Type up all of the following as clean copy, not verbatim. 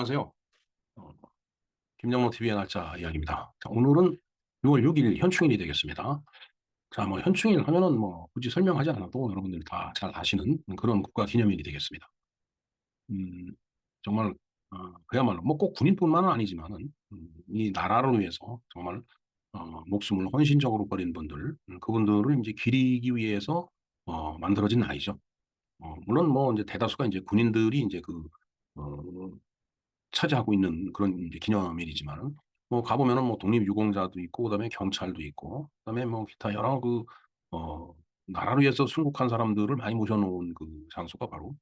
안녕하세요. 어, 김정모 TV의 날짜 이야기입니다. 자, 오늘은 6월 6일 현충일이 되겠습니다. 자, 뭐 현충일 하면은 뭐 굳이 설명하지 않아도 여러분들 다 잘 아시는 그런 국가 기념일이 되겠습니다. 음, 정말 그야말로 뭐 꼭 군인뿐만은 아니지만은 이 나라를 위해서 정말 목숨을 헌신적으로 버린 분들, 그분들을 이제 기리기 위해서 만들어진 날이죠. 물론 뭐 이제 대다수가 이제 군인들이 이제 어, 차지하고 있는 그런 이제 기념일이지만은 뭐 가보면은 뭐 독립유공자도 있고 그다음에 경찰도 있고 그다음에 뭐 기타 여러 어, 나라를 위해서 순국한 사람들을 많이 모셔놓은 그 장소가 바로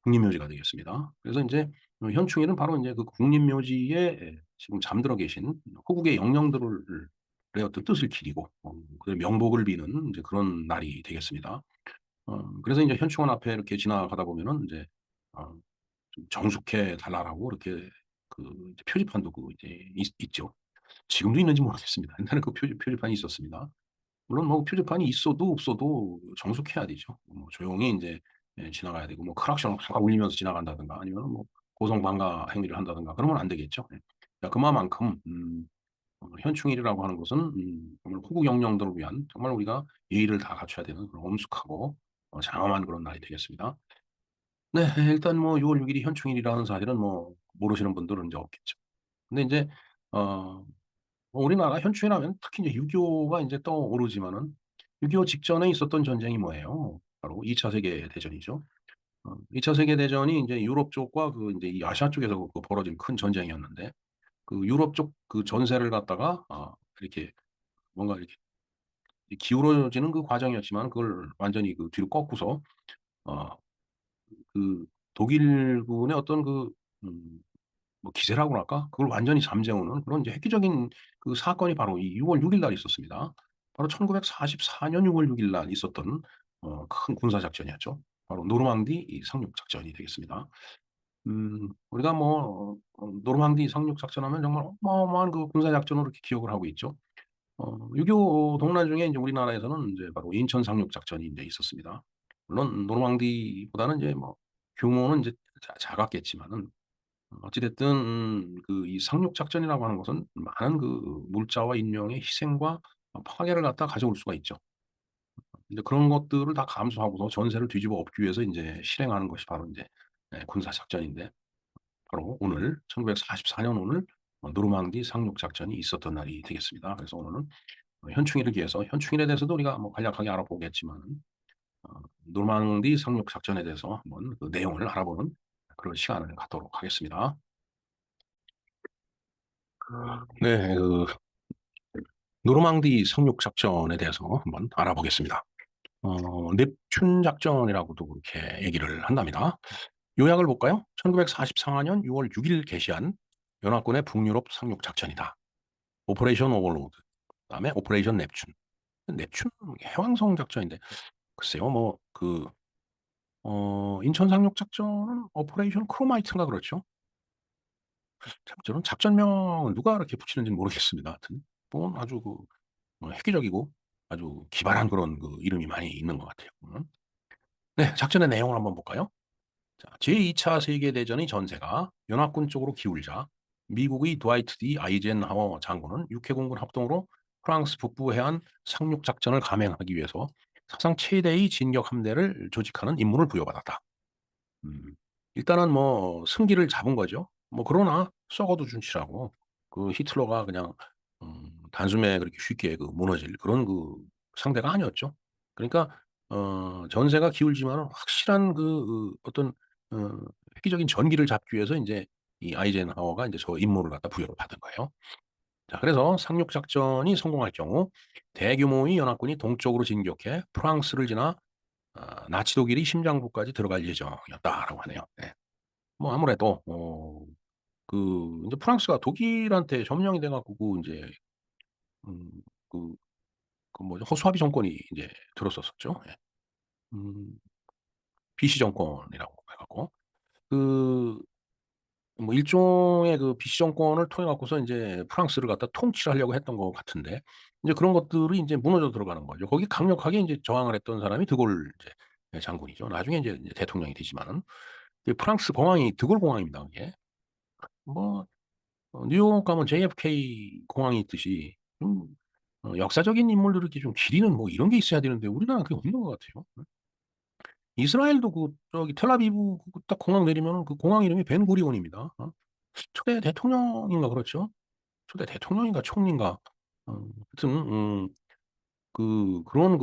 국립묘지가 되겠습니다. 그래서 이제 현충일은 바로 이제 그 국립묘지에 지금 잠들어 계신 호국의 영령들을 어떤 뜻을 기리고 그 명복을 비는 이제 그런 날이 되겠습니다. 그래서 이제 현충원 앞에 이렇게 지나가다 보면은 이제 어, 좀 정숙해 달라라고 이렇게 그 이제 표지판도 그 이제 있죠. 지금도 있는지 모르겠습니다. 옛날에 그 표지판이 있었습니다. 물론 뭐 표지판이 있어도 없어도 정숙해야 되죠. 뭐 조용히 이제 지나가야 되고 뭐 크락션 확 울리면서 지나간다든가 아니면 뭐 고성방가 행위를 한다든가 그러면 안 되겠죠. 예. 그러니까 그만큼 현충일이라고 하는 것은 정말 호국 영령들을 위한 정말 우리가 예의를 다 갖춰야 되는 그런 엄숙하고 장엄한 그런 날이 되겠습니다. 네, 일단 뭐 6월 6일이 현충일이라는 사실은 뭐 모르시는 분들은 이제 없겠죠. 근데 이제 어 우리나라 현충일하면 특히 이제 6.25가 이제 떠오르지만은 6.25 직전에 있었던 전쟁이 뭐예요? 바로 2차 세계 대전이죠. 2차 세계 대전이 이제 유럽 쪽과 그 이제 이 아시아 쪽에서 그 벌어진 큰 전쟁이었는데 그 유럽 쪽 그 전세를 갖다가 이렇게 뭔가 이렇게 기울어지는 그 과정이었지만 그걸 완전히 그 뒤로 꺾고서 어 그 독일군의 어떤 음 뭐 기세라고 할까? 그걸 완전히 잠재우는 그런 이제 획기적인 그 사건이 바로 이 6월 6일 날 있었습니다. 바로 1944년 6월 6일 날 있었던 큰 군사 작전이었죠. 바로 노르망디 이 상륙 작전이 되겠습니다. 우리가 뭐 노르망디 상륙 작전하면 정말 어마어마한 그 군사 작전으로 이렇게 기억을 하고 있죠. 6.25 동란 중에 이제 우리나라에서는 이제 바로 인천 상륙 작전이 이제 있었습니다. 물론 노르망디보다는 이제 뭐 규모는 이제 작았겠지만은 어찌 됐든 그 이 상륙 작전이라고 하는 것은 많은 그 물자와 인명의 희생과 파괴를 갖다 가져올 수가 있죠. 근데 그런 것들을 다 감수하고서 전세를 뒤집어 엎기 위해서 인제 실행하는 것이 바로 인제 군사 작전인데 바로 오늘 1944년 오늘 노르망디 상륙 작전이 있었던 날이 되겠습니다. 그래서 오늘은 현충일을 기해서 현충일에 대해서도 우리가 뭐 간략하게 알아보겠지만은 노르망디 상륙 작전에 대해서 한번 그 내용을 알아보는 그런 시간을 갖도록 하겠습니다. 네. 노르망디 상륙 작전에 대해서 한번 알아보겠습니다. 넵튠 작전이라고도 그렇게 얘기를 한답니다. 요약을 볼까요? 1944년 6월 6일 개시한 연합군의 북유럽 상륙 작전이다. 오퍼레이션 오버로드, 그다음에 오퍼레이션 넵튠. 넵튠 해왕성 작전인데 글쎄요. 인천 상륙 작전은 오퍼레이션 크로마이트인가 그렇죠? 참 저는 작전명을 누가 이렇게 붙이는지는 모르겠습니다. 하여튼 뭐 아주 획기적이고 아주 기발한 그런 그 이름이 많이 있는 것 같아요. 네. 작전의 내용을 한번 볼까요? 자, 제2차 세계대전의 전세가 연합군 쪽으로 기울자 미국의 드와이트 D 아이젠하워 장군은 육해공군 합동으로 프랑스 북부 해안 상륙 작전을 감행하기 위해서 사상 최대의 진격 함대를 조직하는 임무를 부여받았다. 음. 일단은 뭐 승기를 잡은 거죠. 뭐 그러나 썩어도 준치라고 그 히틀러가 그냥 단숨에 그렇게 쉽게 그 무너질 그런 그 상대가 아니었죠. 그러니까 전세가 기울지만은 확실한 어떤 어 획기적인 전기를 잡기 위해서 인제 이 아이젠하워가 인제 저 임무를 갖다 부여를 받은 거예요. 자, 그래서 상륙 작전이 성공할 경우 대규모의 연합군이 동쪽으로 진격해 프랑스를 지나 나치 독일이 심장부까지 들어갈 예정이었다라고 하네요. 네. 뭐 아무래도 인제 프랑스가 독일한테 점령이 돼 갖고 인제 음 그 뭐죠? 허수아비 정권이 이제 들었었었죠. 예. 음 비시 정권이라고 해 갖고 그 뭐 일종의 그 비시 정권을 통해 갖고서 인제 프랑스를 갖다 통치를 하려고 했던 것 같은데 인제 그런 것들이 인제 무너져 들어가는 거죠. 거기에 강력하게 인제 저항을 했던 사람이 드골 이제 장군이죠. 나중에 인제 대통령이 되지만은 그 프랑스 공항이 드골 공항입니다 그게. 뭐 뉴욕 가면 JFK 공항이 있듯이 좀 역사적인 인물들 이렇게 좀 기리는 뭐 이런 게 있어야 되는데 우리나라는 그게 없는 것 같아요. 이스라엘도 그 저기 텔아비브 그딱 공항 내리면은 그 공항 이름이 벤구리온입니다. 초대 대통령인가 그렇죠? 초대 대통령인가 총리인가. 하여튼 그런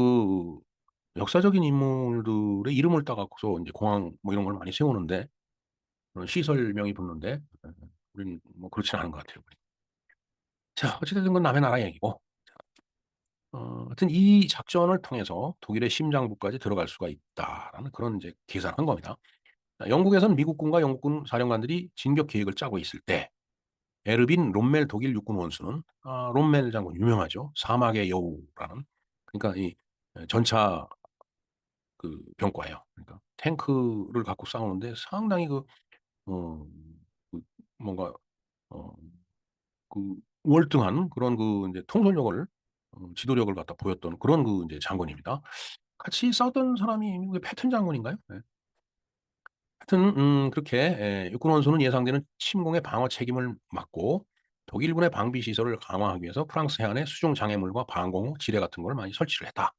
역사적인 인물들의 이름을 따갖고서 이제 공항 뭐 이런 걸 많이 세우는데 그런 시설명이 붙는데 우리는 뭐 그렇진 않은 것 같아요. 자, 어찌됐든 건 남의 나라 얘기고. 하여튼 이 작전을 통해서 독일의 심장부까지 들어갈 수가 있다라는 그런 이제 계산한 겁니다. 자, 영국에서는 미국군과 영국군 사령관들이 진격 계획을 짜고 있을 때 에르빈 롬멜 독일 육군 원수는 롬멜 장군 유명하죠. 사막의 여우라는 그러니까 이 전차 병과예요. 그러니까 탱크를 갖고 싸우는데 상당히 어, 그 뭔가 어, 월등한 그런 이제 통솔력을 지도력을 갖다 보였던 그런 이제 장군입니다. 같이 싸웠던 사람이 미국의 패튼 장군인가요? 네. 하여튼 그렇게 육군 원수는 예상되는 침공의 방어 책임을 맡고 독일군의 방비 시설을 강화하기 위해서 프랑스 해안에 수중 장애물과 방공호, 지뢰 같은 걸 많이 설치를 했다.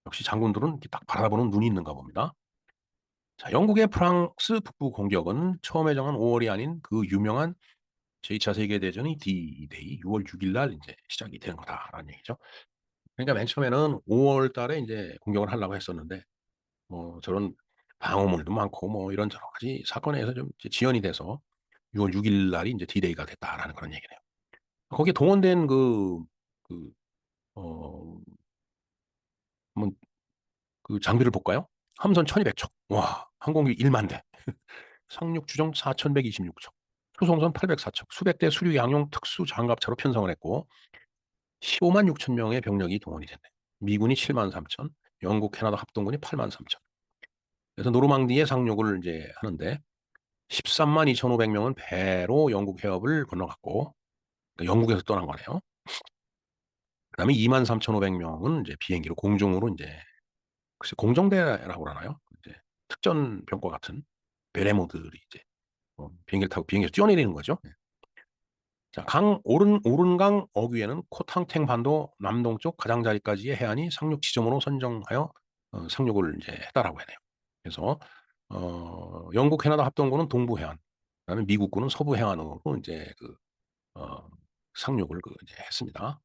역시 장군들은 이렇게 딱 바라보는 눈이 있는가 봅니다. 자, 영국의 프랑스 북부 공격은 처음에 정한 5월이 아닌 그 유명한 제2차 세계대전이 D-Day 6월 6일 날 이제 시작이 되는 거다라는 얘기죠. 그러니까 맨 처음에는 5월 달에 이제 공격을 하려고 했었는데 뭐 저런 방어물도 많고 뭐 이런 여러 가지 사건에 의해서 좀 이제 지연이 돼서 6월 6일 날이 이제 D-Day가 됐다라는 그런 얘기네요. 거기에 동원된 그, 어, 한번 장비를 볼까요? 함선 1200척. 와, 항공기 1만 대. 상륙 주정 4126척. 수송선 804척. 수백 대 수륙 양용 특수 장갑차로 편성을 했고 15만 6천 명의 병력이 동원이 됐네. 미군이 7만 3천, 영국, 캐나다 합동군이 8만 3천. 그래서 노르망디에 상륙을 이제 하는데 13만 2,500명은 배로 영국 해협을 건너갔고 그러니까 영국에서 떠난 거네요. 그다음에 2만 3,500명은 이제 비행기로 공중으로 이제 글쎄 공정대라고 하나요? 이제 특전 병과 같은 베레모들이 이제 비행기를 타고 비행기에서 뛰어내리는 거죠. 자, 오른강 어귀에는 코탕탱 반도 남동쪽 가장자리까지의 해안이 상륙 지점으로 선정하여 상륙을 이제 했다라고 하네요. 그래서 영국 캐나다 합동군은 동부 해안, 그다음에 미국군은 서부 해안으로 이제 어, 상륙을 이제 했습니다.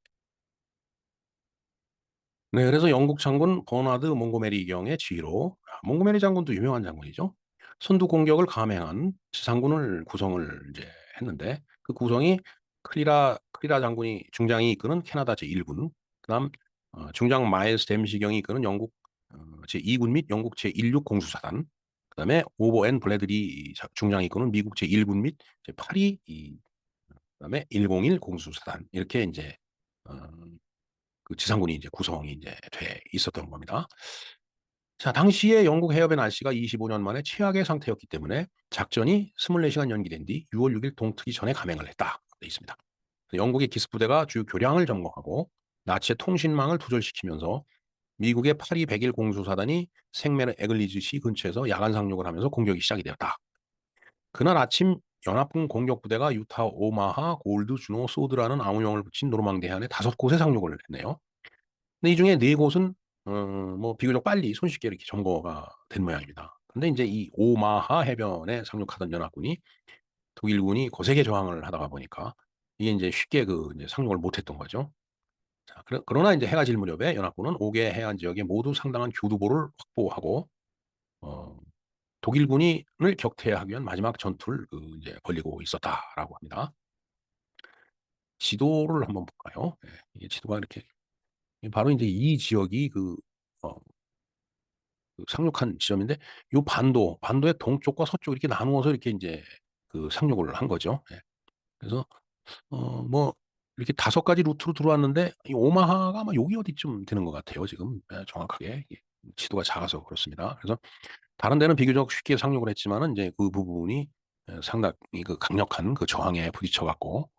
네, 그래서 영국 장군 버나드 몽고메리 경의 지휘로 몽고메리 장군도 유명한 장군이죠. 선두 공격을 감행한 지상군을 구성을 이제 했는데 그 구성이 클리라 장군이 중장이 이끄는 캐나다 제1군, 그다음 중장 마일스 댐시경이 이끄는 영국 제2군 및 영국 제16 공수사단, 그다음에 오버앤 블래드리 중장이 이끄는 미국 제1군 및 제8위 그다음에 101 공수사단 이렇게 이제 어, 그 지상군이 이제 구성이 이제 돼 있었던 겁니다. 자, 당시에 영국 해협의 날씨가 25년 만에 최악의 상태였기 때문에 작전이 24시간 연기된 뒤 6월 6일 동트기 전에 감행을 했다. 돼 있습니다. 영국의 기습부대가 주 교량을 점검하고 나치의 통신망을 두절시키면서 미국의 파리 101 공수사단이 생메르 에글리즈시 근처에서 야간 상륙을 하면서 공격이 시작이 되었다. 그날 아침 연합군 공격부대가 유타, 오마하, 골드, 주노, 소드라는 암호명을 붙인 노르망디 해안에 5곳에 상륙을 했네요. 근데 이 중에 4곳은 뭐 비교적 빨리 손쉽게 이렇게 점거가 된 모양입니다. 근데 이제 이 오마하 해변에 상륙하던 연합군이 독일군이 거세게 저항을 하다가 보니까 이게 이제 쉽게 이제 상륙을 못했던 거죠. 자, 그러나 이제 해가 질 무렵에 연합군은 5개 해안 지역에 모두 상당한 교두보를 확보하고 어, 독일군을 격퇴하기 위한 마지막 전투를 이제 벌이고 있었다라고 합니다. 지도를 한번 볼까요? 네, 이게 지도가 이렇게 바로 이제 이 지역이 어, 상륙한 지점인데 요 반도의 동쪽과 서쪽 이렇게 나누어서 이렇게 이제 상륙을 한 거죠. 예. 그래서 뭐 이렇게 5가지 루트로 들어왔는데 이 오마하가 아마 여기 어디쯤 되는 것 같아요. 지금 정확하게 지도가 작아서 그렇습니다. 그래서 다른 데는 비교적 쉽게 상륙을 했지만은 이제 그 부분이 상당히 강력한 저항에 부딪혀 갖고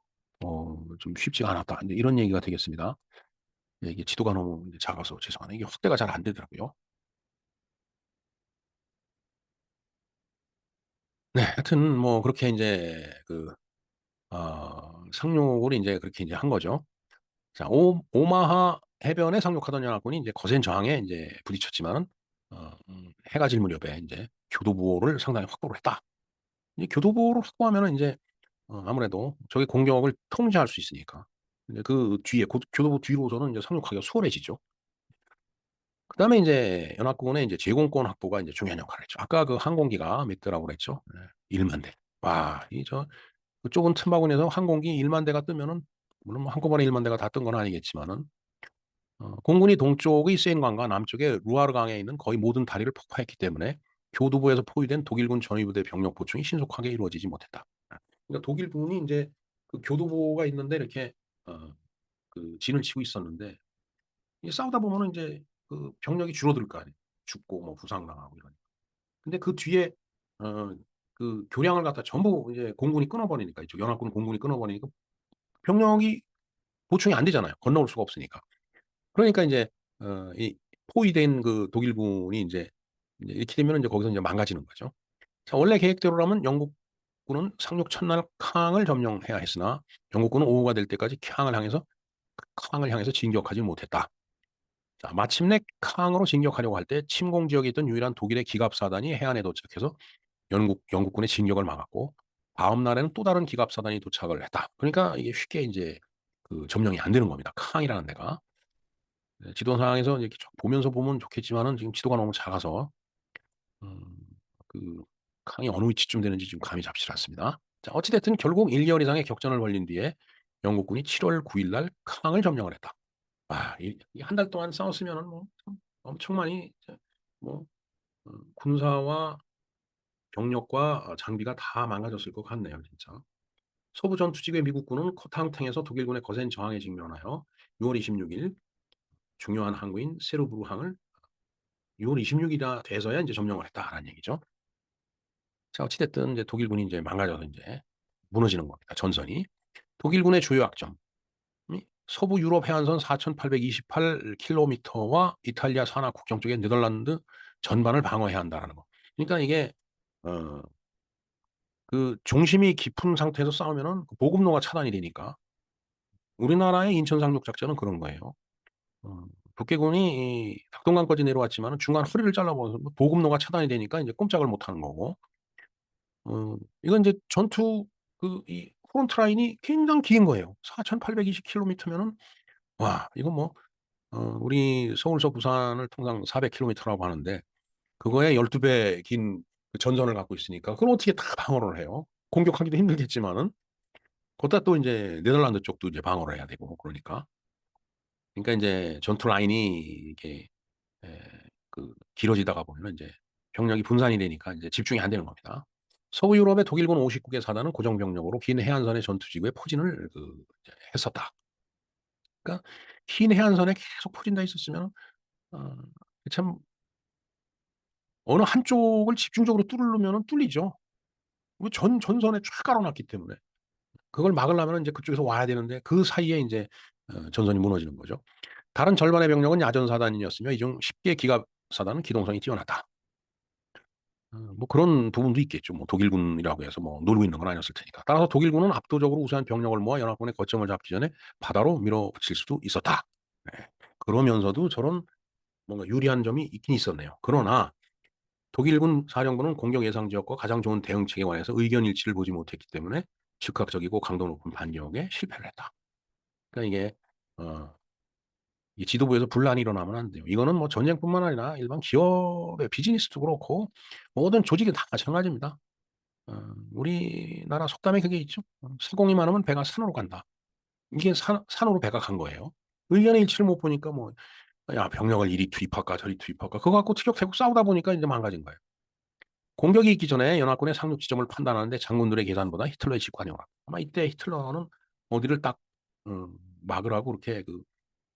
좀 쉽지가 않았다. 이제 이런 얘기가 되겠습니다. 예, 이게 지도가 너무 이제 작아서 죄송하네요. 이게 확대가 잘 안 되더라고요. 네, 하여튼 뭐 그렇게 이제 상륙을 이제 그렇게 이제 한 거죠. 자, 오마하 해변에 상륙하던 연합군이 이제 거센 저항에 이제 부딪혔지만은 해가 질 무렵에 이제 교도보를 상당히 확보를 했다. 이제 교도보를 확보하면은 이제 아무래도 적의 공격을 통제할 수 있으니까 이제 그 뒤에 교도보 뒤로서는 이제 상륙하기가 수월해지죠. 그다음에 이제 연합군의 이제 제공권 확보가 이제 중요한 역할을 했죠. 아까 그 항공기가 몇 대라고 그랬죠? 네. 1만 대. 와, 이 그 좁은 틈바구니에서 항공기 1만 대가 뜨면은 물론 뭐 한꺼번에 1만 대가 다 뜬 건 아니겠지만은 공군이 동쪽의 세인강과 남쪽의 루아르 강에 있는 거의 모든 다리를 폭파했기 때문에 교두보에서 포위된 독일군 전위부대 병력 보충이 신속하게 이루어지지 못했다. 그러니까 독일군이 인제 그 교두보가 있는데 이렇게 어 그 진을 치고 있었는데 이게 싸우다 보면은 인제 그 병력이 줄어들 거 아니에요. 죽고 뭐 부상당하고 이러니까. 근데 그 뒤에 어 그 교량을 갖다 전부 이제 공군이 끊어 버리니까 이쪽 연합군 공군이 끊어 버리니까 병력이 보충이 안 되잖아요, 건너올 수가 없으니까. 그러니까 인제 이 포위된 그 독일군이 인제 이렇게 되면은 이제 거기서 인제 망가지는 거죠. 자, 원래 계획대로라면 영국군은 상륙 첫날 캉을 점령해야 했으나 영국군은 오후가 될 때까지 캉을 향해서 진격하지 못했다. 자, 마침내 캉으로 진격하려고 할 때 침공 지역에 있던 유일한 독일의 기갑사단이 해안에 도착해서 영국군의 진격을 막았고 다음 날에는 또 다른 기갑사단이 도착을 했다. 그러니까 이게 쉽게 인제 그 점령이 안 되는 겁니다, 캉이라는 데가. 네, 지도상에서 이렇게 쭉 보면서 보면 좋겠지만은 지금 지도가 너무 작아서 음 그 칸이 어느 위치쯤 되는지 지금 감이 잡히질 않습니다. 자, 어찌 됐든 결국 1 개월 이상의 격전을 벌린 뒤에 영국군이 7월 9일 날 캉을 점령을 했다. 아, 이 한 달 동안 싸웠으면은 뭐 참 엄청 많이 뭐 군사와 병력과 장비가 다 망가졌을 것 같네요, 진짜. 서부 전투지구의 미국군은 코탕탱에서 독일군의 거센 저항에 직면하여 6월 26일 중요한 항구인 세르브르항을 6월 26 일이나 돼서야 인제 점령을 했다라는 얘기죠. 자, 어찌 됐든 이제 독일군이 인제 망가져서 인제 무너지는 겁니다, 전선이. 독일군의 주요 약점이 서부 유럽 해안선 4,828 킬로미터와 이탈리아 산하 국경 쪽의 네덜란드 전반을 방어해야 한다라는 거. 그러니까 이게 어 그 중심이 깊은 상태에서 싸우면은 그 보급로가 차단이 되니까 우리나라의 인천 상륙 작전은 그런 거예요. 어 북괴군이 이 낙동강까지 내려왔지만은 중간 허리를 잘라 버려서 뭐 보급로가 차단이 되니까 인제 꼼짝을 못 하는 거고 이건 인제 전투 그 이 프론트 라인이 굉장히 긴 거예요. 4,820 킬로미터면은 와, 이거 뭐 우리 서울서 부산을 통상 400 킬로미터라고 하는데 그거의 12배 긴 그 전선을 갖고 있으니까 그걸 어떻게 다 방어를 해요. 공격하기도 힘들겠지만은 거기다 또 인제 네덜란드 쪽도 이제 방어를 해야 되고 그러니까. 그러니까 인제 전투 라인이 이게 예 길어지다가 보면은 인제 병력이 분산이 되니까 인제 집중이 안 되는 겁니다. 서부 유럽의 독일군 59개 사단은 고정 병력으로 긴 해안선의 전투지구에 포진을 이제 했었다. 그러니까 긴 해안선에 계속 포진돼 있었으면은 어 참 어느 한쪽을 집중적으로 뚫으려면은 뚫리죠. 그 전선에 쫙 깔아 놨기 때문에. 그걸 막으려면은 인제 그쪽에서 와야 되는데 그 사이에 인제 전선이 무너지는 거죠. 다른 절반의 병력은 야전 사단이었으며 이 중 10개 기갑 사단은 기동성이 뛰어났다. 뭐 그런 부분도 있겠죠. 뭐 독일군이라고 해서 뭐 놀고 있는 건 아니었을 테니까. 따라서 독일군은 압도적으로 우세한 병력을 모아 연합군의 거점을 잡기 전에 바다로 밀어붙일 수도 있었다. 네. 그러면서도 저런 뭔가 유리한 점이 있긴 있었네요. 그러나 독일군 사령부는 공격 예상 지역과 가장 좋은 대응책에 관해서 의견 일치를 보지 못했기 때문에 즉각적이고 강도 높은 반격에 실패를 했다. 그러니까 이게 어 이 지도부에서 분란이 일어나면 안 돼요. 이거는 뭐 전쟁뿐만 아니라 일반 기업의 비즈니스도 그렇고 모든 조직이 다 마찬가지입니다. 우리나라 속담에 그게 있죠. "서공이 많으면 배가 산으로 간다." 이게 산으로 배가 간 거예요. 의견의 일치를 못 보니까 뭐 야, 병력을 이리 투입할까 저리 투입할까 그거 갖고 티격태격 싸우다 보니까 인제 망가진 거예요. 공격이 있기 전에 연합군의 상륙 지점을 판단하는 데 장군들의 계산보다 히틀러의 직관이 옳았다. 아마 이때 히틀러는 어디를 딱 막으라고 그렇게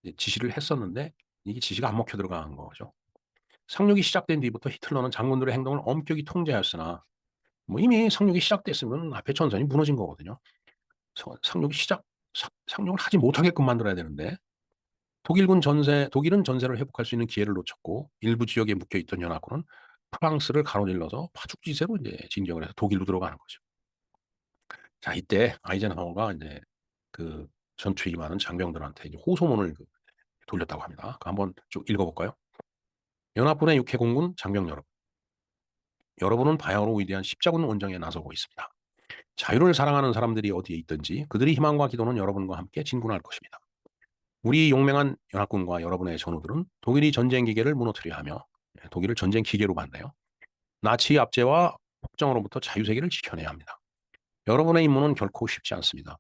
이제 지시를 했었는데 이게 지시가 안 먹혀 들어간 거죠. 상륙이 시작된 뒤부터 히틀러는 장군들의 행동을 엄격히 통제하였으나 뭐 이미 상륙이 시작됐으면 앞에 전선이 무너진 거거든요. 상륙이 상륙을 하지 못하게끔 만들어야 되는데 독일은 전세를 회복할 수 있는 기회를 놓쳤고 일부 지역에 묶여 있던 연합군은 프랑스를 가로질러서 파죽지세로 인제 진격을 해서 독일로 들어가는 거죠. 자, 이때 아이젠하워가 이제 그 전투에 임하는 장병들한테 이제 호소문을 돌렸다고 합니다. 한번 쭉 읽어볼까요? 연합군의 육해공군 장병 여러분, 여러분은 바야흐로 위대한 십자군 원정에 나서고 있습니다. 자유를 사랑하는 사람들이 어디에 있든지 그들의 희망과 기도는 여러분과 함께 진군할 것입니다. 우리 용맹한 연합군과 여러분의 전우들은 독일이 전쟁 기계를 무너뜨려 하며 독일을 전쟁 기계로 만나요. 나치 압제와 폭정으로부터 자유세계를 지켜내야 합니다. 여러분의 임무는 결코 쉽지 않습니다.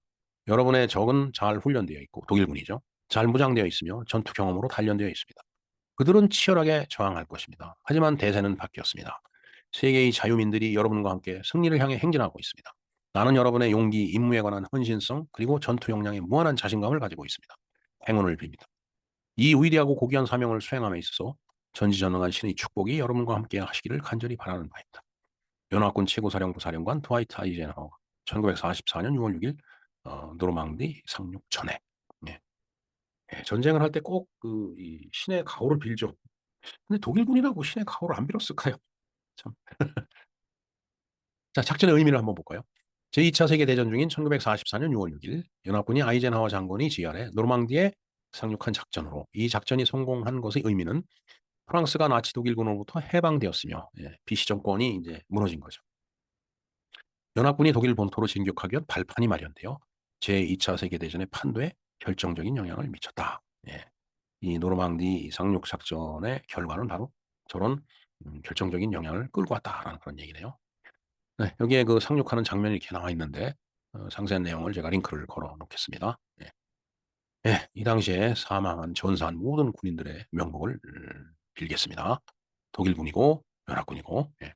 여러분의 적은 잘 훈련되어 있고 독일군이죠. 잘 무장되어 있으며 전투 경험으로 단련되어 있습니다. 그들은 치열하게 저항할 것입니다. 하지만 대세는 바뀌었습니다. 세계의 자유민들이 여러분과 함께 승리를 향해 행진하고 있습니다. 나는 여러분의 용기, 임무에 관한 헌신성, 그리고 전투 역량에 무한한 자신감을 가지고 있습니다. 행운을 빕니다. 이 위대하고 고귀한 사명을 수행함에 있어서 전지전능한 신의 축복이 여러분과 함께 하시기를 간절히 바라는 바입니다. 연합군 최고사령부 사령관 드와이트 아이젠하워 1944년 6월 6일 노르망디 상륙 전에 예. 예, 전쟁을 할 때 꼭 그 신의 가호를 빌죠. 근데 독일군이라고 신의 가호를 안 빌었을까요? 참. 자, 작전의 의미를 한번 볼까요? 제2차 세계대전 중인 1944년 6월 6일 연합군이 아이젠하워 장군이 지휘하에 노르망디에 상륙한 작전으로 이 작전이 성공한 것의 의미는 프랑스가 나치 독일군으로부터 해방되었으며 비시 정권이 이제 무너진 거죠. 연합군이 독일 본토로 진격하기 위한 발판이 마련되어 제2차 세계대전의 판도에 결정적인 영향을 미쳤다. 예. 이 노르망디 상륙 작전의 결과는 바로 저런 결정적인 영향을 끌고 왔다라는 그런 얘기네요. 네, 여기에 그 상륙하는 장면이 이렇게 나와 있는데 상세한 내용을 제가 링크를 걸어 놓겠습니다. 예. 예, 이 당시에 사망한 전사한 모든 군인들의 명복을 빌겠습니다. 독일군이고 연합군이고. 예.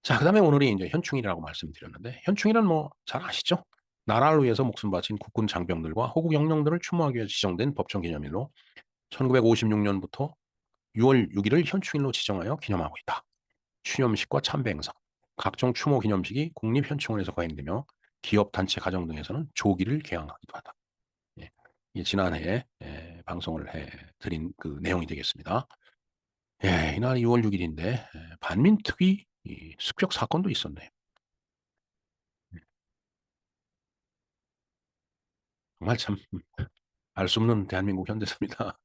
자, 그다음에 오늘이 이제 현충일이라고 말씀드렸는데 현충일은 뭐 잘 아시죠? 나라를 위해서 목숨 바친 국군 장병들과 호국 영령들을 추모하기 위해 지정된 법정 기념일로 1956년부터 6월 6일을 현충일로 지정하여 기념하고 있다. 추념식과 참배 행사, 각종 추모 기념식이 국립현충원에서 거행되며 기업, 단체, 가정 등에서는 조기를 개항하기도 하다. 예. 이게 지난해에 방송을 해드린 그 내용이 되겠습니다. 예, 이날이 6월 6일인데 반민특위 습격 사건도 있었네요. 정말 참 알 수 없는 대한민국 현대사입니다.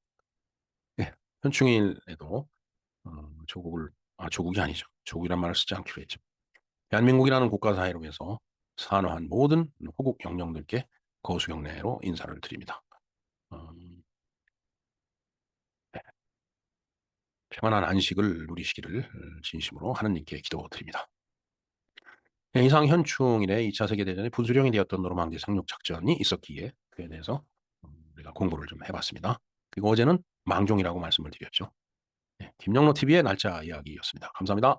예, 현충일에도 조국을 조국이 아니죠. 조국이란 말을 쓰지 않기로 했죠. 대한민국이라는 국가 사회를 위해서 산화한 모든 호국 영령들께 거수경례로 인사를 드립니다. 음, 네, 평안한 안식을 누리시기를 진심으로 하느님께 기도드립니다. 네, 이상 현충일에 2차 세계대전의 분수령이 되었던 노르망디 상륙 작전이 있었기에 그에 대해서 우리가 공부를 좀 해봤습니다. 그리고 어제는 망종이라고 말씀을 드렸죠. 네, 김영로 TV의 날짜 이야기였습니다. 감사합니다.